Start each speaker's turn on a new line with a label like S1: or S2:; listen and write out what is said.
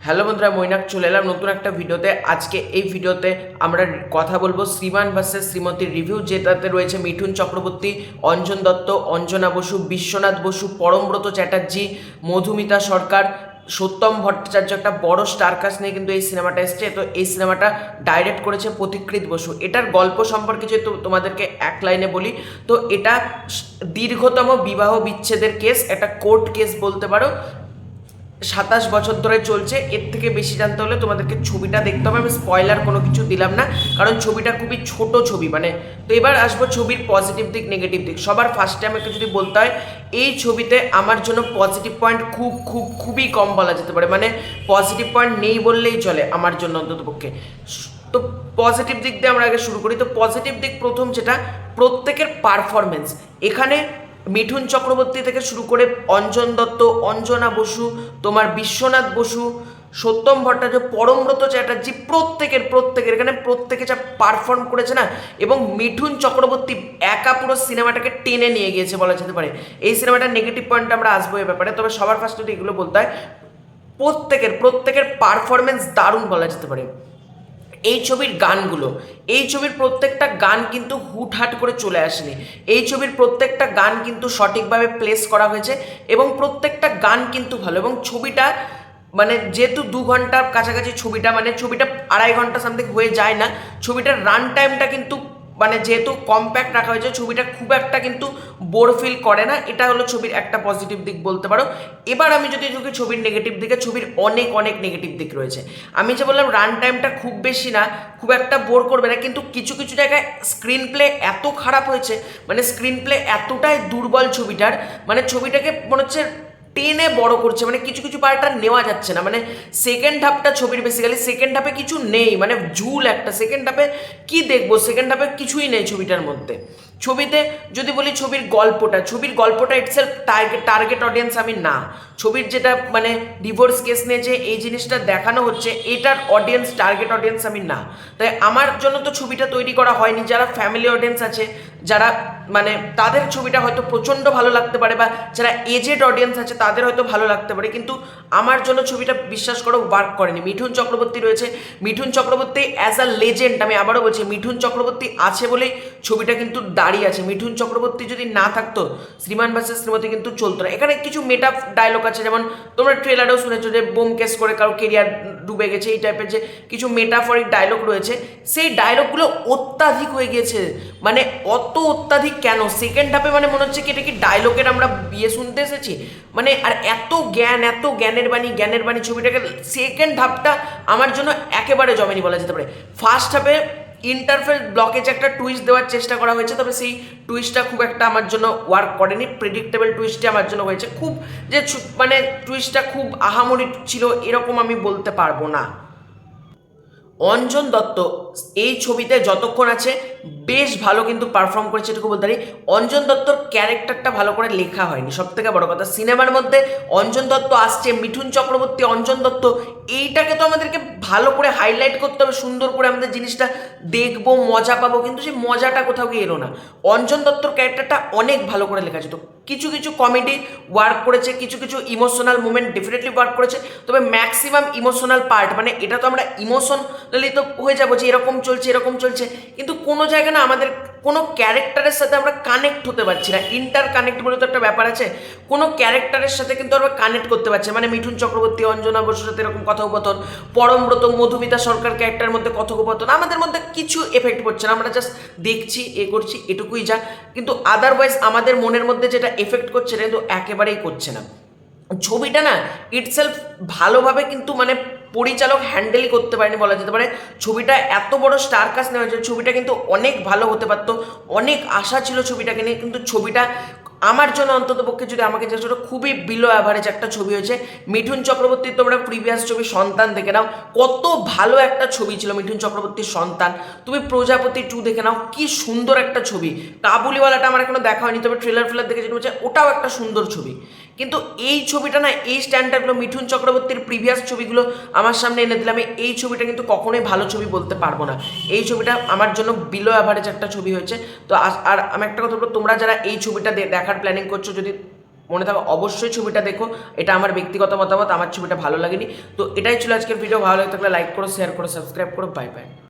S1: Hello বন্ধুরা, মৈনাক চলে এলাম নতুন একটা ভিডিওতে। আজকে এই ভিডিওতে আমরা কথা বলবো শ্রীমান ভার্সেস শ্রীমতীর রিভিউ, যেটাতে রয়েছে মিঠুন চক্রবর্তী, অঞ্জন দত্ত, অঞ্জনা বসু, বিশ্বনাথ বসু, পরমব্রত চ্যাটার্জি, মধুমিতা সরকার, সত্যম ভট্টাচার্য। একটা বড় স্টার কাস্ট নিয়ে কিন্তু এই সিনেমাটা এসছে। তো এই সিনেমাটা ডাইরেক্ট করেছে পথিকৃৎ বসু। এটার গল্প সম্পর্কে যেহেতু তোমাদেরকে এক লাইনে বলি, তো এটা দীর্ঘতম বিবাহ বিচ্ছেদের কেস, একটা কোর্ট কেস বলতে পারো। 27 বছর ধরে চলছে। এর থেকে বেশি জানতে হলে তোমাদেরকে ছবিটা দেখতে হবে। আমি স্পয়লার কোনো কিছু দিলাম না, কারণ ছবিটা খুবই ছোট ছবি। তো এবার আসবো ছবির পজিটিভ দিক নেগেটিভ দিক। সবার ফার্স্টে আমাকে যদি বলতে হয়, এই ছবিতে আমার জন্য পজিটিভ পয়েন্ট খুবই কম বলা যেতে পারে। পজিটিভ পয়েন্ট নেই বললেই চলে আমার জন্য অন্ততপক্ষে। তো পজিটিভ দিক দিয়ে আমরা আগে শুরু করি। তো পজিটিভ দিক প্রথম যেটা, প্রত্যেকের পারফরমেন্স। এখানে মিঠুন চক্রবর্তী থেকে শুরু করে অঞ্জন দত্ত, অঞ্জনা বসু, তোমার বিশ্বনাথ বসু, সত্যম ভট্টাচার্য, পরমব্রত চ্যাটার্জি, প্রত্যেকের এখানে প্রত্যেকে যা পারফর্ম করেছে না, এবং মিঠুন চক্রবর্তী একা পুরো সিনেমাটাকে টেনে নিয়ে গিয়েছে বলা যেতে পারে। এই সিনেমাটার নেগেটিভ পয়েন্ট আমরা আসবো এ ব্যাপারে। তবে সবার ফার্স্টে যদি এগুলো বলতে হয়, প্রত্যেকের পারফরমেন্স দারুণ বলা যেতে পারে। এই ছবির গানগুলো, এই ছবির প্রত্যেকটা গান কিন্তু হুটহাট করে চলে আসেনি। এই ছবির প্রত্যেকটা গান কিন্তু সঠিকভাবে প্লেস করা হয়েছে, এবং প্রত্যেকটা গান কিন্তু ভালো। এবং ছবিটা যেহেতু 2 ঘন্টার কাছাকাছি ছবিটা, ছবিটা 2.5 ঘন্টা সামথিং হয়ে যায় না। ছবিটার রান টাইমটা কিন্তু যেহেতু কম্প্যাক্ট রাখা হয়েছে, ছবিটা খুব একটা কিন্তু বোর ফিল করে না। এটা হলো ছবির একটা পজিটিভ দিক বলতে পারো। এবার আমি যদি ঢুকি ছবির নেগেটিভ দিকে, ছবির অনেক নেগেটিভ দিক রয়েছে। আমি যে বললাম রান টাইমটা খুব বেশি না, খুব একটা বোর করবে না, কিন্তু কিছু কিছু জায়গায় স্ক্রিন প্লে এত খারাপ হয়েছে, স্ক্রিন প্লে এতটাই দুর্বল ছবিটার, ছবিটাকে মনে হচ্ছে টেনে বড় করছে। কিছু কিছু পার্ট আর নেওয়া যাচ্ছে না। সেকেন্ড হাফটা ছবির, বেসিক্যালি সেকেন্ড হাফে কিছু নেই, ঝুল একটা। সেকেন্ড হাফে কি দেখবো? সেকেন্ড হাফে কিছুই নেই ছবিটার মধ্যে। ছবিতে যদি বলি ছবির গল্পটা ইটসেলফ টার্গেট অডিয়েন্স আমি না। ছবির যেটা ডিভোর্স কেস নিয়ে যে এই জিনিসটা দেখানো হচ্ছে, এটার অডিয়েন্স, টার্গেট অডিয়েন্স আমি না। তাই আমার জন্য তো ছবিটা তৈরি করা হয়নি। যারা ফ্যামিলি অডিয়েন্স আছে, যারা তাদের ছবিটা হয়তো প্রচণ্ড ভালো লাগতে পারে, বা যারা এজেড অডিয়েন্স আছে তাদের হয়তো ভালো লাগতে পারে, কিন্তু আমার জন্য ছবিটা বিশ্বাস করো ওয়ার্ক করেনি। মিঠুন চক্রবর্তী রয়েছে, Mithun Chakraborty as a legend, আমি আবারও বলছি, মিঠুন চক্রবর্তী আছে বলেই ছবিটা কিন্তু দাঁড়িয়ে আছে। মিঠুন চক্রবর্তী যদি না থাকতো, শ্রীমান ভার্সেস শ্রীমতী কিন্তু চলতো না। এখানে কিছু মেটা ডায়লগ আছে, যেমন তোমরা ট্রেলারেও শুনেছো যে বোম কেস করে কারো কেরিয়ার ডুবে গেছে, এই টাইপের যে কিছু মেটাফরিক ডায়লগ রয়েছে, সেই ডায়লগগুলো অত্যাধিক হয়ে গিয়েছে। অত অত্যাধিক কেন? সেকেন্ড হাফে মনে হচ্ছে কি এটা কি ডায়লগের আমরা বিয়ে শুনতে এসেছি? আর এত জ্ঞানের বাণী ছবিটাকে, সেকেন্ড হাফটা আমার জন্য একেবারে জমেনি বলা যেতে পারে। ফার্স্ট হাফে ইন্টারফেল ব্লকেজ একটা টুইস্ট দেওয়ার চেষ্টা করা হয়েছে, তবে সেই টুইস্টটা খুব একটা আমার জন্য ওয়ার্ক করেনি। প্রেডিক্টেবল টুইস্টে আমার জন্য হয়েছে। খুব যে টুইস্টটা খুব আহামরি ছিল এরকম আমি বলতে পারবো না। অঞ্জন দত্ত এই ছবিতে যতক্ষণ আছে বেশ ভালো কিন্তু পারফর্ম করেছে, এটুকু বলতে পারি। অঞ্জন দত্তর ক্যারেক্টারটা ভালো করে লেখা হয়নি, সব থেকে বড় কথা। সিনেমার মধ্যে অঞ্জন দত্ত আসছে, মিঠুন চক্রবর্তী, অঞ্জন দত্ত, এইটাকে তো আমাদেরকে ভালো করে হাইলাইট করতে হবে, সুন্দর করে আমাদের জিনিসটা দেখবো, মজা পাবো, কিন্তু সেই মজাটা কোথাও গিয়ে এলো না। অঞ্জন দত্তর ক্যারেক্টারটা অনেক ভালো করে লেখা যেত। কিছু কিছু কমেডি ওয়ার্ক করেছে, কিছু কিছু ইমোশনাল মুভমেন্ট ডেফিনেটলি ওয়ার্ক করেছে, তবে ম্যাক্সিমাম ইমোশনাল পার্ট, এটা তো আমরা ইমোশনালি তো হয়ে যাবো যে এরকম চলছে, কিন্তু কোনো জায়গায় না আমাদের কোনো ক্যারেক্টারের সাথে আমরা কানেক্ট হতে পারছি না। ইন্টার কানেক্ট বলে তো একটা ব্যাপার আছে, কোনো ক্যারেক্টারের সাথে কিন্তু আমরা কানেক্ট করতে পারছি। মিঠুন চক্রবর্তী, অঞ্জনা বসুর সাথে এরকম কথোপকথন, পরমব্রত, মধুমিতা সরকার ক্যারেক্টারের মধ্যে কথোপকথন, আমাদের মধ্যে কিছু এফেক্ট পড়ছে না। আমরা জাস্ট দেখছি, করছি, এটুকুই যা। কিন্তু আদারওয়াইজ আমাদের মনের মধ্যে যেটা এফেক্ট করছে না, কিন্তু একেবারেই করছে না। ছবিটা না ইটসেলফ ভালোভাবে কিন্তু পরিচালক হ্যান্ডেলই করতে পারেনি বলা যেতে পারে। ছবিটা এত বড় স্টার কাস্ট নেওয়া হয়েছে, ছবিটা কিন্তু অনেক ভালো হতে পারতো, অনেক আশা ছিল ছবিটাকে নিয়ে, কিন্তু ছবিটা আমার জন্য অন্ততপক্ষে যদি আমাকে জিজ্ঞেস করো, খুবই বিলো অ্যাভারেজ একটা ছবি হয়েছে। মিঠুন চক্রবর্তীর তোমরা প্রিভিয়াস ছবি সন্তান দেখে নাও, কত ভালো একটা ছবি ছিল মিঠুন চক্রবর্তীর সন্তান। তুমি প্রজাপতি 2 দেখে নাও, কি সুন্দর একটা ছবি। কাবুলিওয়ালাটা আমার এখনো দেখা হয়নি, তবে ট্রেলার দেখে যেটা হচ্ছে ওটাও একটা সুন্দর ছবি। কিন্তু এই ছবিটা না, এই স্ট্যান্ডার্ডগুলো মিঠুন চক্রবর্তীর প্রিভিয়াস ছবিগুলো আমার সামনে এনে দিলাম, এই ছবিটা কিন্তু কখনোই ভালো ছবি বলতে পারবো না। এই ছবিটা আমার জন্য বিলো অ্যাভারেজ একটা ছবি হয়েছে। তো আর আমি একটা কথা বলবো, তোমরা যারা এই ছবিটা দেখার প্ল্যানিং করছো, যদি মনে থাকো অবশ্যই ছবিটা দেখো। এটা আমার ব্যক্তিগত মতামত, আমার ছবিটা ভালো লাগেনি। তো এটাই ছিল আজকের ভিডিও। ভালো লাগে থাকলে লাইক করো, শেয়ার করো, সাবস্ক্রাইব করো। Bye bye.